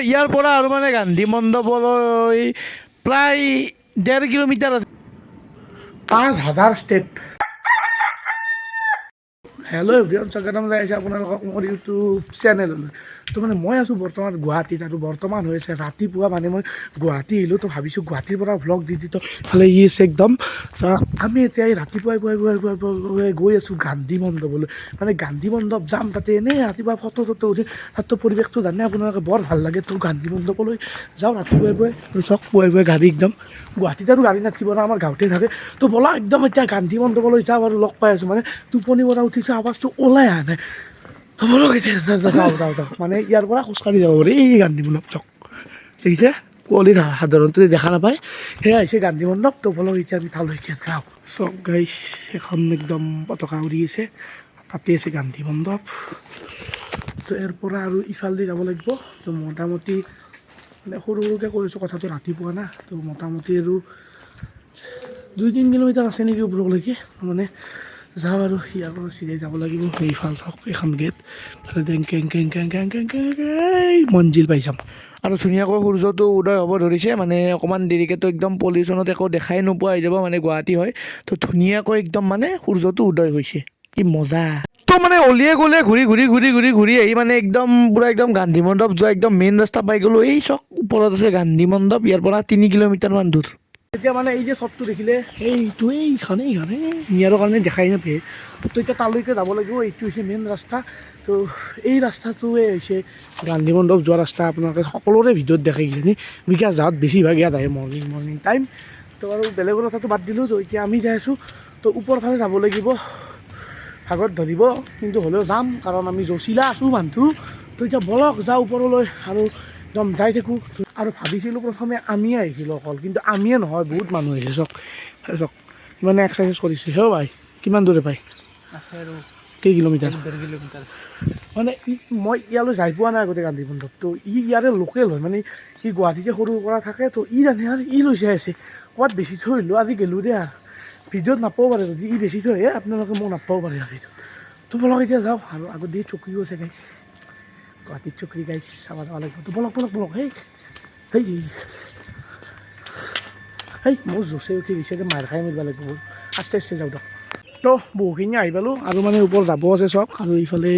ইয়াৰ পৰা আৰু মানে গান্ধী মণ্ডপলৈ প্ৰায় 1.5 কিলোমিটাৰ আছে। 5,000 ষ্টেপ। হেল্ল' এভৰিৱান, স্বাগতম জনাইছোঁ আপোনালোকক মোৰ ইউটিউব চেনেললৈ। তো মানে মই আছোঁ বৰ্তমান গুৱাহাটীত, আৰু বৰ্তমান হৈ আছে ৰাতিপুৱা। মানে মই গুৱাহাটী আহিলোঁ, তো ভাবিছোঁ গুৱাহাটীৰ পৰা ভ্লগ দি তো ফালে ই আছে একদম। আমি এতিয়া এই ৰাতিপুৱাই পুৱাই গৈ আছোঁ গান্ধী মণ্ডপলৈ। মানে গান্ধী মণ্ডপ যাম, তাতে এনেই ৰাতিপুৱা ফটো উঠি, তাততো পৰিৱেশটো জানে আপোনালোকে, বৰ ভাল লাগে। তো গান্ধী মণ্ডপলৈ যাওঁ ৰাতিপুৱাই চক পুৱাই গাড়ী একদম। গুৱাহাটীত আৰু গাড়ী নাথাকিব না, আমাৰ গাঁৱতে থাকে। তো ব'লা একদম এতিয়া গান্ধী মণ্ডপলৈ যাওঁ, আৰু লগ পাই আছোঁ। মানে টোপনিৰ পৰা উঠিছোঁ, আৱাজটো ওলাই অহা নাই। তো ব'লক এতিয়া যাওঁ। মানে ইয়াৰ পৰা খোজকাঢ়ি যাব পাৰি এই গান্ধী মণ্ডপ চক। দেখিছে, কুঁৱলী সাধাৰণতে দেখা নাপায়, সেয়া হৈছে গান্ধী মণ্ডপ। তো ব'লক এতিয়া আমি তালৈকে যাওঁ। চক গাইছ, এখন একদম পতাকা উৰি আছে, তাতে আছে গান্ধী মণ্ডপ। তো ইয়াৰ পৰা আৰু ইফালেদি যাব লাগিব। তো মোটামুটি মানে সৰুকৈ কৈছোঁ কথাটো, ৰাতিপুৱা না। তো মোটামুটি আৰু 2-3 কিলোমিটাৰ আছে নেকি ওপৰলৈকে। মানে যাওঁ আৰু ইয়াৰ পৰা চিধাই যাব লাগিব। এইফাল চাওক, এখন গেট, মঞ্জিল পাই যাম। আৰু ধুনীয়াকৈ সূৰ্যটো উদয় হ'ব ধৰিছে। মানে অকণমান দেৰিকৈতো একদম পলিউশ্যনত একো দেখাই নোপোৱা হৈ যাব, মানে গুৱাহাটী হয়। তো ধুনীয়াকৈ একদম মানে সূৰ্যটো উদয় হৈছে, কি মজা। তো মানে অলিয়ে গ'লে ঘূৰি আহি মানে একদম পূৰা একদম গান্ধী মণ্ডপ যোৱা একদম মেইন ৰাস্তা পাই গ'লোঁ। এই চক ওপৰত আছে গান্ধী মণ্ডপ, ইয়াৰ পৰা 3 কিলোমিটাৰমান দূৰ। এতিয়া মানে এই যে চকটো দেখিলে, এইখানে নিয়াৰৰ কাৰণে দেখাই নাপায়। তো এতিয়া তালৈকে যাব লাগিব। এইটো হৈছে মেইন ৰাস্তা। তো এই ৰাস্তাটোৱে হৈছে গান্ধী মণ্ডপ যোৱা ৰাস্তা। আপোনালোকে সকলোৰে ভিডিঅ'ত দেখাই কিজানি, বিকাশ যাওঁত বেছিভাগ ইয়াত আহে মৰ্ণিং টাইম। তো আৰু বেলেগৰ কথাটো বাদ দিলোঁ। তো এতিয়া আমি যাই আছোঁ। তো ওপৰ ফালে যাব লাগিব, ভাগত ধৰিব, কিন্তু হ'লেও যাম, কাৰণ আমি জচিলা আছোঁ মানুহটো। তো এতিয়া বলক যাওঁ ওপৰলৈ, আৰু একদম যাই থাকোঁ। আৰু ভাবিছিলোঁ প্ৰথমে আমিয়ে আহিছিলোঁ অকল, কিন্তু আমিয়ে নহয়, বহুত মানুহ আহিছে। চক কিমানে এক্সাৰচাইজ কৰিছে। হেও ভাই, কিমান দূৰে পায় আছে আৰু কেই কিলোমিটাৰ? 1.5 কিলোমিটাৰ। মানে মই ইয়ালৈ যাই পোৱা নাই আগতে গান্ধী মণ্ডপ। তো ইয়াৰে লোকেল হয়, মানে ই গুৱাহাটীতে সৰুৰ পৰা থাকে। তো জানে আৰু লৈ যাই আছে। ক'ৰবাত বেছি থৈ আহিলোঁ, আজি গ'লোঁ দিয়া। ভিডিঅ'ত নাপাব পাৰে, যদি বেছি থৈ আহে আপোনালোকে মোক নাপাব পাৰে ভিডিঅ'ত। তো বলক এতিয়া যাওঁ। আৰু আগত দি চকীও আছে গাইছ, গুৱাহাটীত চকী গাইছ চাব যাব লাগিব। তো বলক মোৰ জোচে উঠি গৈছে, মাৰ খাই মৰিব লাগিব। আস্তে যাওঁ দিয়ক। তো বহুখিনি আহি পালোঁ, আৰু মানে ওপৰ যাব আছে চক। আৰু এইফালে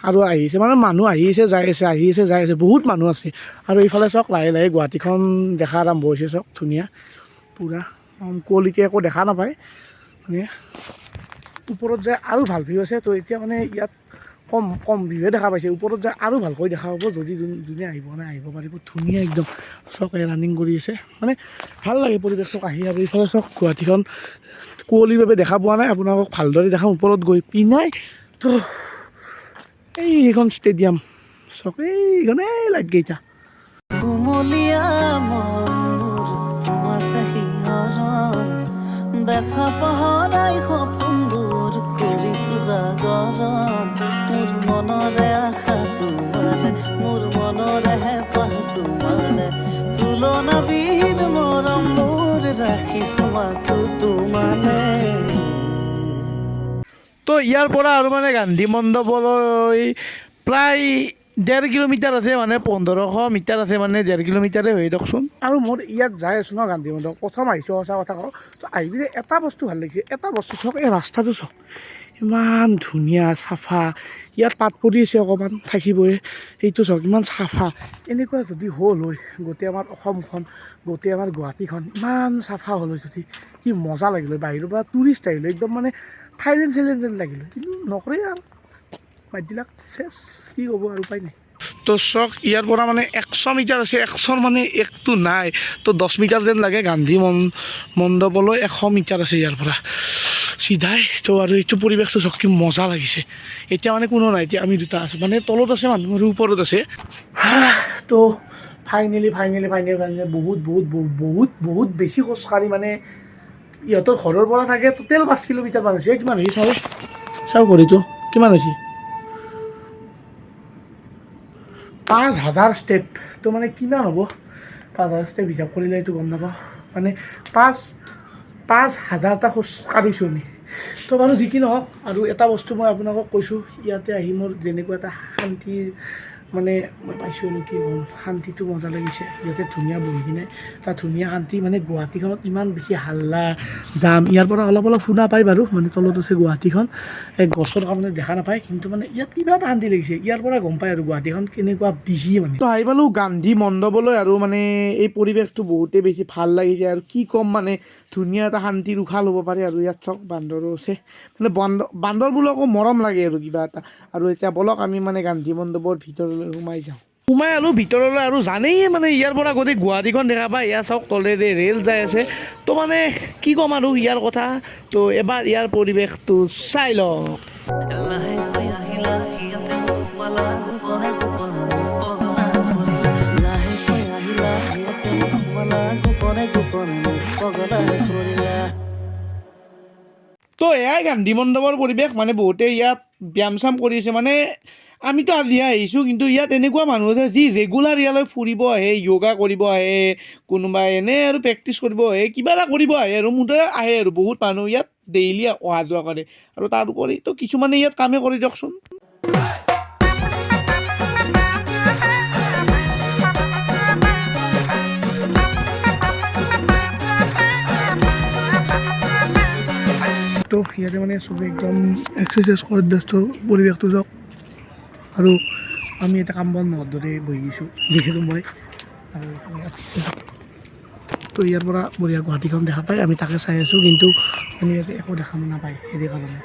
আৰু আহিছে, মানে মানুহ আহিছে যাই আছে, বহুত মানুহ আছে। আৰু এইফালে চক লাহে গুৱাহাটীখন দেখা আৰম্ভ হৈছে। চক ধুনীয়া পূৰা কুঁৱলীতে একো দেখা নাপায়। মানে ওপৰত যায় আৰু ভাল ভিউ আছে। তো এতিয়া মানে ইয়াত কম ভিউহে দেখা পাইছে। ওপৰত যায় আৰু ভালকৈ দেখা পাব, যদি যোনে আহিব পাৰিব। ধুনীয়া একদম চক ৰানিং কৰি আছে, মানে ভাল লাগে পৰিৱেশটো আহি। আৰু এইফালে চক গুৱাহাটীখন কুঁৱলীৰ বাবে দেখা পোৱা নাই, আপোনালোকক ভালদৰে দেখাম ওপৰত গৈ পিনাই। তো এইখন ষ্টেডিয়াম চক, এইখন লাইট কেইটা। ব্যথা পাহৰাই সপোনবোৰ কৰিছোঁ জাগৰণ, মোৰ মনৰে আশা তোমালে, মোৰ মনৰে হেঁপাহ তোমালে, তুলনাবিহীন মৰম মোৰ ৰাখিছোঁ মাথো তোমালে। তো ইয়াৰ পৰা আৰু মানে গান্ধী মণ্ডপলৈ প্ৰায় 1.5 কিলোমিটাৰ আছে, মানে 1500 মিটাৰ আছে, মানে 1.5 কিলোমিটাৰে হৈ দিয়কচোন। আৰু মোৰ ইয়াত যাই আছোঁ ন গান্ধী মণ্ডপ, প্ৰথম আহিছোঁ সঁচা কথা কওঁ। তো আহি পিনে এটা বস্তু ভাল লাগিছে, এটা বস্তু চাওক, এই ৰাস্তাটো চাওক, ইমান ধুনীয়া চাফা। ইয়াত পাত পৰি আছে অকণমান, থাকিবই। সেইটো চাওক ইমান চাফা। এনেকুৱা যদি হ'ল হয় গোটেই আমাৰ অসমখন, গোটেই আমাৰ গুৱাহাটীখন ইমান চাফা হ'ল হয়, যদি কি মজা লাগিল হয়। বাহিৰৰ পৰা টুৰিষ্ট আহিলে একদম মানে থাইলেণ্ড যেন লাগিল, কিন্তু নকৰে আৰু মাটিবিলাক চেছ, কি ক'ব আৰু উপায় নাই। তো চক ইয়াৰ পৰা মানে 100 মিটাৰ আছে, 100ৰ মানে একটো নাই। তো 10 মিটাৰ যেন লাগে। গান্ধী মণ্ডপলৈ 100 মিটাৰ আছে ইয়াৰ পৰা চিধাই। তো আৰু এইটো পৰিৱেশটো চক কি মজা লাগিছে। এতিয়া মানে কোনো নাই, এতিয়া আমি দুটা আছোঁ, মানে তলত আছে মানুহ আৰু ওপৰত আছে। তো ফাইনেলি বহুত বেছি খোজকাঢ়ি, মানে ইহঁতৰ ঘৰৰ পৰা থাকে টোটেল 5 কিলোমিটাৰ মান হৈছে। কিমান হৈছে চাওঁ ঘড়ীটো, কিমান হৈছে? 5,000 ষ্টেপ। তো মানে কিমান হ'ব 5,000 ষ্টেপ হিচাপ কৰিলে এইটো গম নাপাওঁ। মানে 5,000টা খোজ কাঢ়িছোঁ আমি। তো বাৰু যি কি নহওক, আৰু এটা বস্তু মই আপোনালোকক কৈছোঁ, ইয়াতে আহি মোৰ যেনেকুৱা এটা শান্তি মানে মই পাইছোঁ আৰু কি ক'ম, শান্তিটো মজা লাগিছে ইয়াতে ধুনীয়া বহি কিনে, তাত ধুনীয়া শান্তি। মানে গুৱাহাটীখনত ইমান বেছি হাল্লা জাম, ইয়াৰ পৰা অলপ অলপ শুনা পায় বাৰু, মানে তলত আছে গুৱাহাটীখন, এই গছৰ কাৰণে দেখা নাপায়, কিন্তু মানে ইয়াত কিবা এটা শান্তি লাগিছে, ইয়াৰ পৰা গম পায় আৰু গুৱাহাটীখন কেনেকুৱা বিজি। মানে তো আহি পালোঁ গান্ধী মণ্ডপলৈ, আৰু মানে এই পৰিৱেশটো বহুতেই বেছি ভাল লাগিছে আৰু কি ক'ম, মানে ধুনীয়া এটা শান্তিৰ উশাহ ল'ব পাৰে। আৰু ইয়াত চক বান্দৰো আছে, মানে বান্দৰবোৰকো মৰম লাগে আৰু কিবা এটা। আৰু এতিয়া বলক আমি মানে গান্ধী মণ্ডপৰ ভিতৰলৈ সোমাই যাওঁ। সোমাই আলোঁ ভিতৰলৈ, আৰু জানেই মানে ইয়াৰ পৰা গোটেই গুৱাহাটীখন দেখা পায়। ইয়াৰ চাওক তলেৰে ৰেল যাই আছে, তো মানে কি ক'ম আৰু ইয়াৰ কথা। তো এবাৰ ইয়াৰ পৰিৱেশটো চাই লওঁ। তো এয়াই গান্ধী মণ্ডপৰ পৰিৱেশ, মানে বহুতে ইয়াত ব্যায়াম চাম কৰি আছে। মানে আমিতো আজিহে আহিছোঁ, কিন্তু ইয়াত এনেকুৱা মানুহ আছে যি ৰেগুলাৰ ইয়ালৈ ফুৰিব আহে, য়োগা কৰিব আহে, কোনোবাই এনেই আৰু প্ৰেক্টিচ কৰিব আহে, কিবা এটা কৰিব আহে আৰু মুঠতে আহে আৰু বহুত মানুহ ইয়াত ডেইলি অহা যোৱা কৰে। আৰু তাৰ উপৰিতো কিছুমানে ইয়াত কামে কৰি দিয়কচোন। তো ইয়াতে মানে চবে একদম এক্সাৰচাইজ কৰে, ব্যস্ত পৰিৱেশটো যাওক। আৰু আমি এটা কাম বন নোহোৱাৰ দৰে বহি গৈছোঁ যিহেতু মই, আৰু তো ইয়াৰ পৰা বঢ়িয়া গুৱাহাটীখন দেখা পায়, আমি তাকে চাই আছোঁ, কিন্তু আমি ইয়াতে একো দেখা নাপায় হেৰি কাৰণে,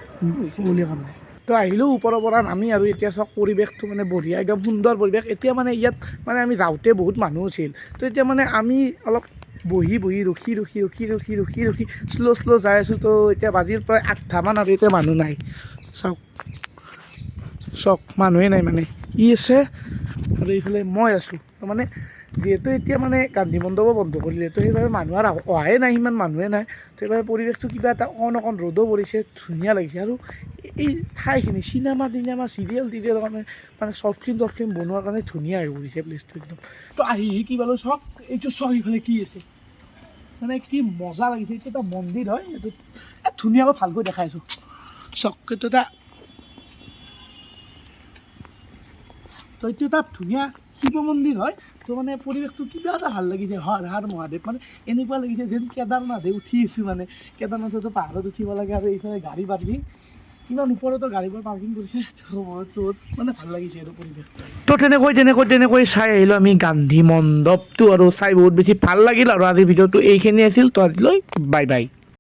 কুঁৱলীৰ কাৰণে। তো আহিলোঁ ওপৰৰ পৰা নামি, আৰু এতিয়া চাওক পৰিৱেশটো মানে বঢ়িয়া, একদম সুন্দৰ পৰিৱেশ। এতিয়া মানে ইয়াত মানে আমি যাওঁতে বহুত মানুহ আছিল, তো এতিয়া মানে আমি অলপ বহি ৰখি শ্ল' যাই আছোঁ। তো এতিয়া বাজিৰ প্ৰায় 8টামান, আৰু এতিয়া মানুহ নাই। চাওক মানুহে নাই, মানে ই আছে আৰু এইফালে মই আছোঁ। তো মানে যিহেতু এতিয়া মানে গান্ধী মণ্ডপো বন্ধ কৰিলে, তো সেইবাবে মানুহ আৰু অহাই নাই, সিমান মানুহে নাই। তো সেইবাবে পৰিৱেশটো কিবা এটা অকণ ৰ'দো পৰিছে, ধুনীয়া লাগিছে। আৰু এই ঠাইখিনি চিনেমা চিৰিয়েল কাৰণে, মানে শ্বৰ্ট ফিল্ম বনোৱাৰ কাৰণে ধুনীয়া হৈ পৰিছে প্লেচটো একদম। তো আহি কি পালোঁ, চাওক এইটো চাওক এইফালে কি আছে, মানে কি মজা লাগিছে। এইটো এটা মন্দিৰ হয়, এইটো ধুনীয়াকৈ ভালকৈ দেখাইছোঁ। চাওক এইটো এটা ধুনীয়া শিৱ মন্দিৰ হয়। তো মানে পৰিৱেশটো কিবা এটা ভাল লাগিছে, হৰ হৰ মহাদেৱ, মানে এনেকুৱা লাগিছে যেন কেদাৰনাথে উঠি আছোঁ। মানে কেদাৰনাথতো পাহাৰত উঠিব লাগে, আৰু এইফালে গাড়ী পাৰ্কিং, ইমান ওপৰতো গাড়ীবোৰ পাৰ্কিং কৰিছে, তো মানে ভাল লাগিছে আৰু পৰিৱেশটো। তো তেনেকৈ চাই আহিলোঁ আমি গান্ধী মণ্ডপটো, আৰু চাই বহুত বেছি ভাল লাগিল। আৰু আজিৰ ভিডিঅ'টো এইখিনি আছিল, তো আজিলৈ বাই বাই।